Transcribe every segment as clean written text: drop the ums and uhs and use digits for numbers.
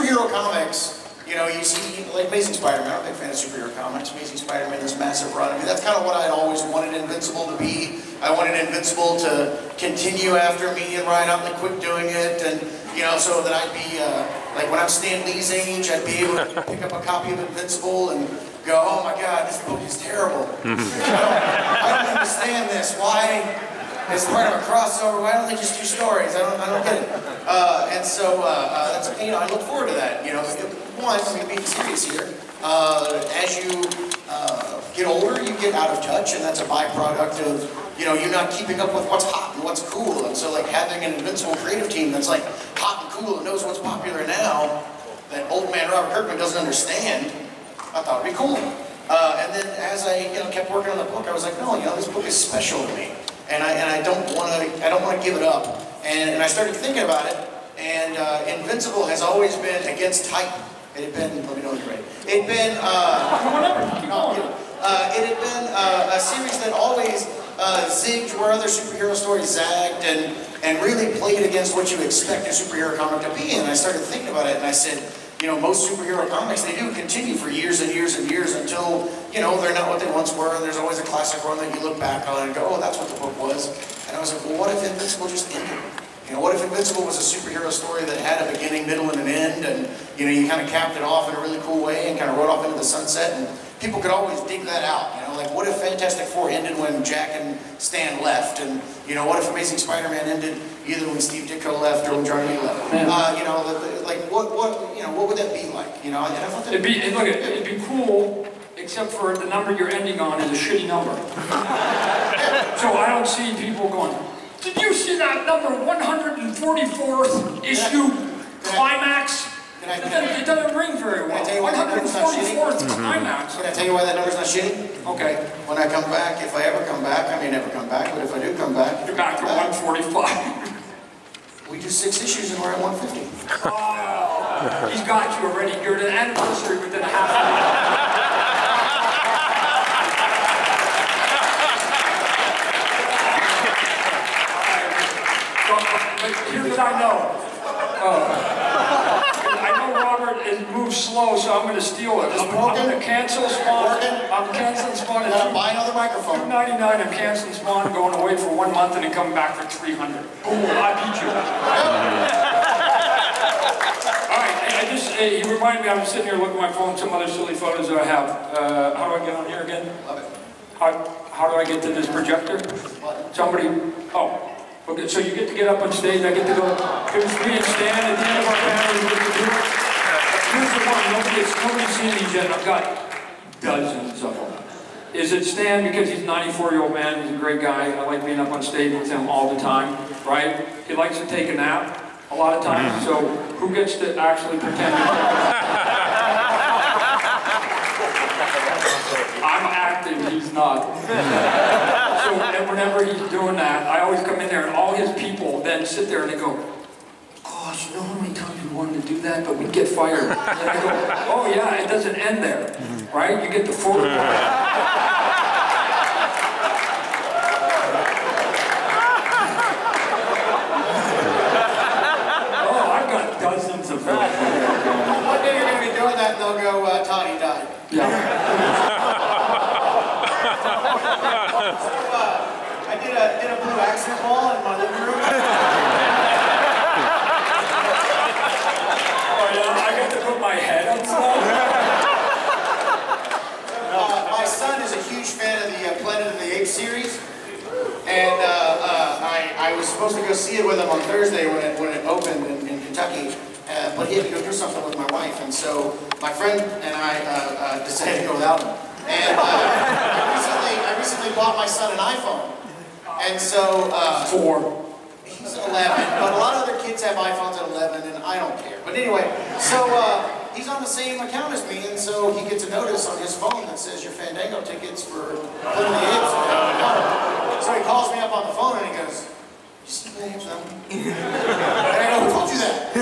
superhero comics, you know, you see, like Amazing Spider-Man, I'm a big fan of superhero comics, Amazing Spider-Man, this massive run. I mean, that's kind of what I'd always wanted Invincible to be. I wanted Invincible to continue after me and Ryan Otley quit doing it, and, you know, so that I'd be, like when I'm Stan Lee's age, I'd be able to pick up a copy of Invincible and go, oh my God, this book is terrible. I don't understand this. Why? As part of a crossover, why don't they just do stories? I don't get it. And so, that's, you know, I look forward to that. You know, one, I'm being serious here. As you get older, you get out of touch, and that's a byproduct of, you know, you're not keeping up with what's hot and what's cool. And so, like, having an Invincible creative team that's like hot and cool and knows what's popular now, that old man Robert Kirkman doesn't understand, I thought would be cool. And then as I, you know, kept working on the book, I was like, no, you know, this book is special to me. And I don't want to give it up. And I started thinking about it, and Invincible has always been against type. It had been, let me know when you're ready. It had been, it had been a series that always zigged where other superhero stories zagged, and really played against what you expect a superhero comic to be. And I started thinking about it, and I said, you know, most superhero comics, they do continue for years and years and years until, you know, they're not what they once were, and there's always a classic run that you look back on and go, oh, that's what the book was. And I was like, well, what if Invincible just ended? You know, what if Invincible was a superhero story that had a beginning, middle, and an end, and, you know, you kind of capped it off in a really cool way and kind of rode off into the sunset, and people could always dig that out, you know, like, what if Fantastic Four ended when Jack and Stan left, and, you know, what if Amazing Spider-Man ended either when Steve Ditko left or when Johnny Lee left? You know, like, what would that be like, you know? And I thought that it'd be cool, except for the number you're ending on is a shitty number. So I don't see people going, did you see that number 144th issue climax? It doesn't ring very well. 144th climax. Can I tell you why that number's not shitty? Okay. When I come back, if I ever come back, I may never come back, but if I do come back, you're back to 145. We do 6 issues and we're at 150. Oh, he's got you already. You're at an anniversary within a half hour. Here's what I know. I know Robert moves slow, so I'm going to steal it. I'm going to cancel Spawn. I'm canceling Spawn. You gotta buy another microphone. $2.99. I'm canceling Spawn, going away for 1 month, and then coming back for $300. Boom! I beat you. All right. You reminded me. I was sitting here looking at my phone. Some other silly photos that I have. How do I get on here again? Love it. How do I get to this projector? Somebody. Oh. Okay, so you get to get up on stage, I get to go, here's me and Stan at the end of our panel, we get to do it. Here's the one, nobody's seen these yet, and I've got dozens of them. Is it Stan because he's a 94-year-old man, he's a great guy, I like being up on stage with him all the time, right? He likes to take a nap a lot of times, so who gets to actually pretend to I'm acting, he's not. So whenever he's doing that, I always come in there and all his people then sit there and they go, gosh, you know how many times we wanted to do that, but we'd get fired. And I go, oh yeah, it doesn't end there, right? You get the full report. Oh, I've got dozens of them. One day you're going to be doing that and they'll go, Toddy died. Yeah. I did a blue accent ball in my living room. Oh yeah, I got to put my head on stuff. My son is a huge fan of the Planet of the Apes series, and I was supposed to go see it with him on Thursday when it opened in Kentucky, but he had to go do something with my wife, and so my friend and I decided to go without him. And I recently bought my son an iPhone. And so, 4. He's 11, but a lot of other kids have iPhones at 11, and I don't care. But anyway, so he's on the same account as me, and so he gets a notice on his phone that says your Fandango tickets for Planet of the Apes. So he calls me up on the phone and he goes, "You see Planet of the Apes now?" And I go, "Who told you that?" "No,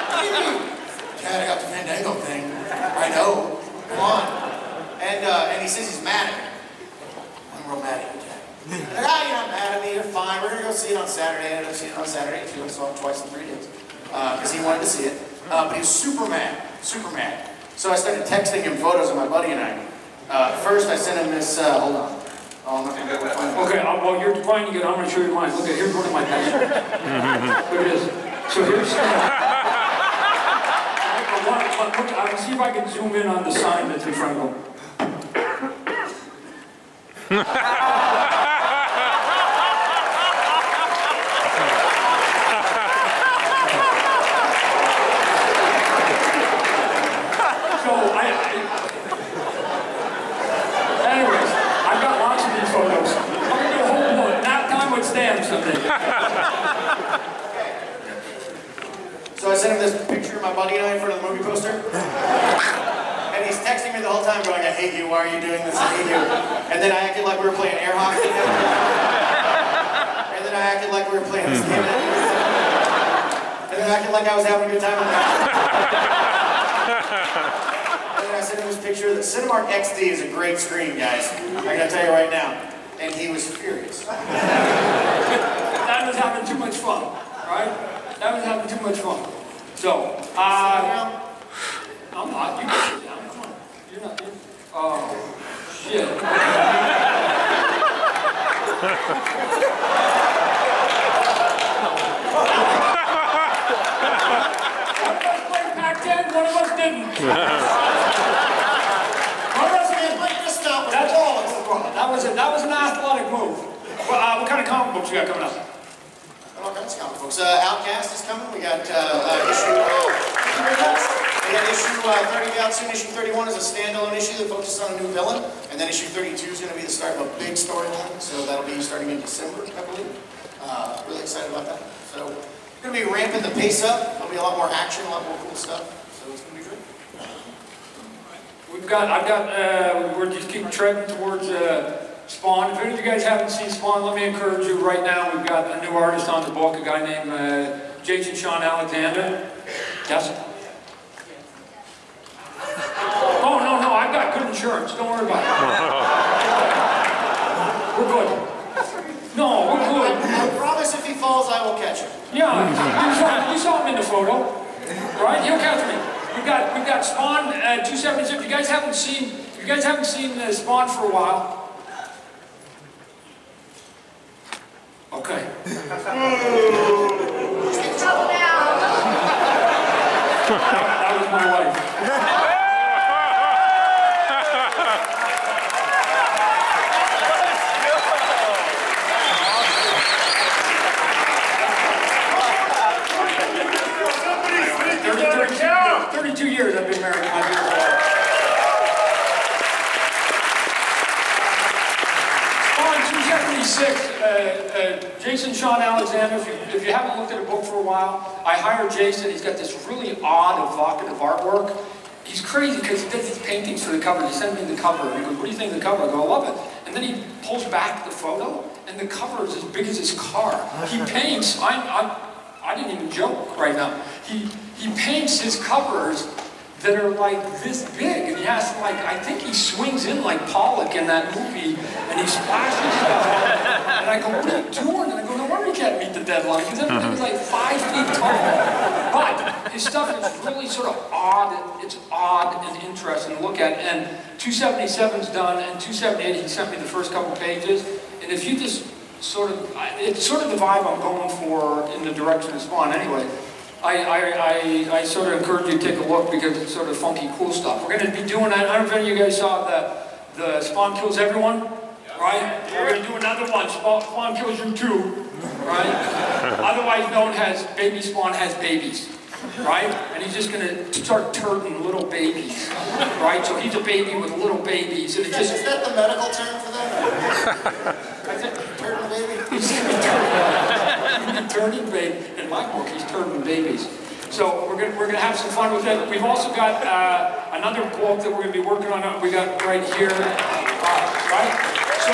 what do you mean?" "Dad, I got the Fandango thing." "I know. Come on." And he says he's mad at me. "I'm real mad at you, Dad." You're not mad at me, you're fine. We're going to go see it on Saturday. I ended up seeing it on Saturday too. I saw it twice in 3 days. Because he wanted to see it. but he was super mad, super mad. So I started texting him photos of my buddy and I. First, I sent him this, hold on. Oh, I'm not going to be able to find it. Okay, well, you're finding it. I'm going to show you mine. Look, here's one of my pictures. Here it is. So here's... I'll see if I can zoom in on the sign that's in front of him. Anyways, I've got lots of these photos. I'm going to do a whole one. Nap time with Stan someday. So I sent him this picture of my buddy and I in front of the movie poster. And he's texting me the whole time going, I hate you, why are you doing this, I hate you. And then I acted like we were playing air hockey. And then I acted like we were playing this game. And then I acted like I was having a good time. And then I sent him this picture. The Cinemark XD is a great screen, guys. I'm going to tell you right now. And he was furious. That was having too much fun, right? That was having too much fun. So, I'm not. You can sit down. Come on. You're not. Oh, shit. One of us played Pac-10, one of us didn't. One of us didn't. That's all it was. That was an athletic move. Well, what kind of comic books you got coming up? All kinds of comic books. Outcast is coming. We got issue 30 out soon. Issue 31 is a standalone issue that focuses on a new villain. And then issue 32 is going to be the start of a big storyline. So that'll be starting in December, I believe. Really excited about that. So we're going to be ramping the pace up. There'll be a lot more action, a lot more cool stuff. So it's going to be great. We're just keep treading towards Spawn. If any of you guys haven't seen Spawn, let me encourage you right now. We've got a new artist on the book, a guy named Jason Sean Alexander. Yes? Oh, no, I've got good insurance. Don't worry about it. We're good. No, we're good. I promise if he falls, I will catch him. Yeah, you saw him in the photo, right? He'll catch me. We've got Spawn 276. If you guys haven't seen Spawn for a while. Okay. That was my wife. Yeah. 32 years I've been married. Spawn 276, Jason Sean Alexander. If you haven't looked at a book for a while, I hired Jason. He's got this really odd, evocative artwork. He's crazy because he does these paintings for the cover. He sent me the cover, and he goes, what do you think of the cover? I go, I love it. And then he pulls back the photo, and the cover is as big as his car. He paints, I didn't even joke right now. He paints his covers that are like this big, and he has like, I think he swings in like Pollock in that movie, and he splashes stuff. And I go, what are you doing? And I go, no wonder you can't meet the deadline, because everything was like 5 feet tall. But his stuff is really sort of odd. It's odd and interesting to look at. And 277's done, and 278, he sent me the first couple pages. And if you just sort of, it's sort of the vibe I'm going for in the direction of Spawn anyway. I sort of encourage you to take a look because it's sort of funky, cool stuff. We're going to be doing, I don't know if any of you guys saw the Spawn Kills Everyone, right? We're going to do another one, Spawn Kills You Too, right? Otherwise known as Baby Spawn Has Babies, right? And he's just going to start turning little babies, right? So he's a baby with little babies. And Is that the medical term for that? I think turning baby? He's turning baby. In my book, he's turning babies. So we're gonna have some fun with it. We've also got another book that we're gonna be working on. We got right here, right? So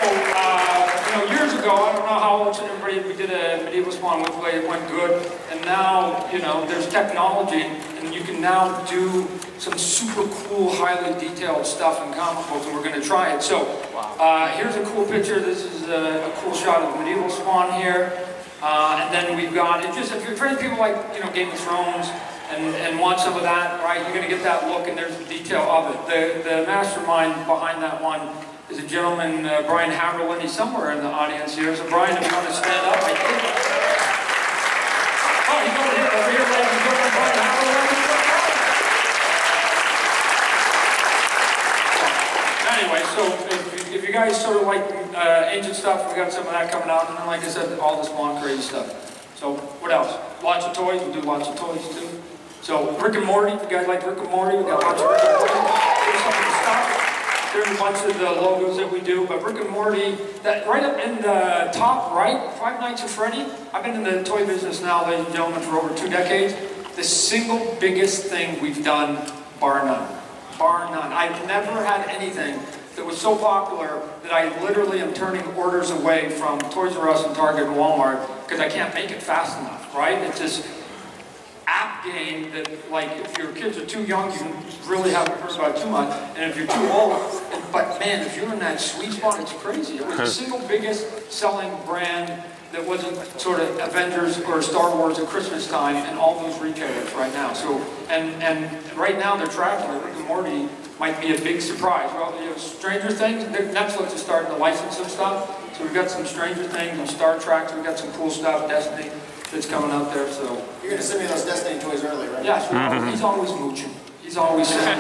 years ago, I don't know how old everybody. We did a medieval Spawn with it went good, and now there's technology, and you can now do some super cool, highly detailed stuff in comic books, and we're gonna try it. So here's a cool picture. This is a cool shot of medieval Spawn here. And then we've got, for any people like, Game of Thrones, and want some of that, right? You're going to get that look, and there's the detail of it. The mastermind behind that one is a gentleman, Brian Haverland. He's somewhere in the audience here. So Brian, if you want to stand up, I think. Oh, he's over here, ladies and gentlemen, Brian Haverland. Anyway, so if you guys sort of like ancient stuff, we got some of that coming out, and then like I said, all this long crazy stuff. So what else? Lots of toys. We do lots of toys too. So Rick and Morty. If you guys like Rick and Morty, we got lots of Rick and Morty. Here's some of the stuff. There's a bunch of the logos that we do, but Rick and Morty. That right up in the top right, Five Nights at Freddy. I've been in the toy business now, ladies and gentlemen, for over 2 decades. The single biggest thing we've done, bar none. Bar none. I've never had anything that was so popular that I literally am turning orders away from Toys R Us and Target and Walmart because I can't make it fast enough, right? It's this app game that, like, if your kids are too young, you really haven't heard about it too much, and if you're too old, but man, if you're in that sweet spot, it's crazy. It was the single biggest selling brand that wasn't sort of Avengers or Star Wars at Christmas time in all those retailers right now. So, and right now they're tracking it. Rick and Morty might be a big surprise. Well, you have Stranger Things. Netflix is starting to license some stuff. So we've got some Stranger Things and Star Trek. So we've got some cool stuff, Destiny, that's coming out there. So you're going to send me those Destiny toys early, right? Yes, he's always mooching. He's always saying,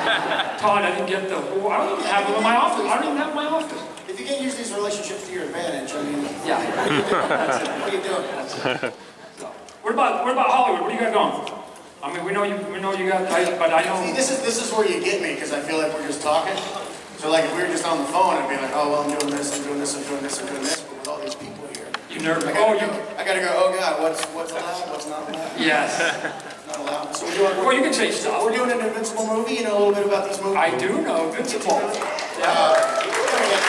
Todd, I didn't get the, oh, I don't even have them in my office. I don't even have them in my office. If you can't use these relationships to your advantage, I mean, yeah. What are you doing? So, what about Hollywood? What do you got going? I mean, we know you got, but I know. See, this is where you get me, because I feel like we're just talking. So like if we were just on the phone, I'd be like, oh well, I'm doing this, I'm doing this, I'm doing this, I'm doing this. But with all these people here, you nervous? I gotta go. Oh God, what's allowed? What's not allowed? Yes. Not allowed. So we're doing. Well, you can say stuff. We're doing an Invincible movie. You know a little bit about these movies. I do know Invincible. We're gonna get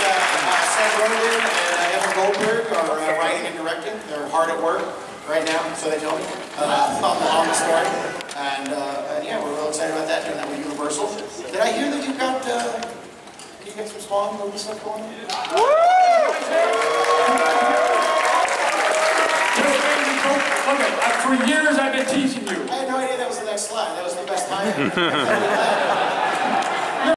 Seth Rogen and Evan Goldberg are writing and directing. They're hard at work right now, so they tell me on the story. And yeah, we're real excited about that. Doing that with Universal. Did I hear that you got? Can you get some Spawn movie stuff going on? Look, for years I've been teasing you. I had no idea that was the next slide. That was the best time.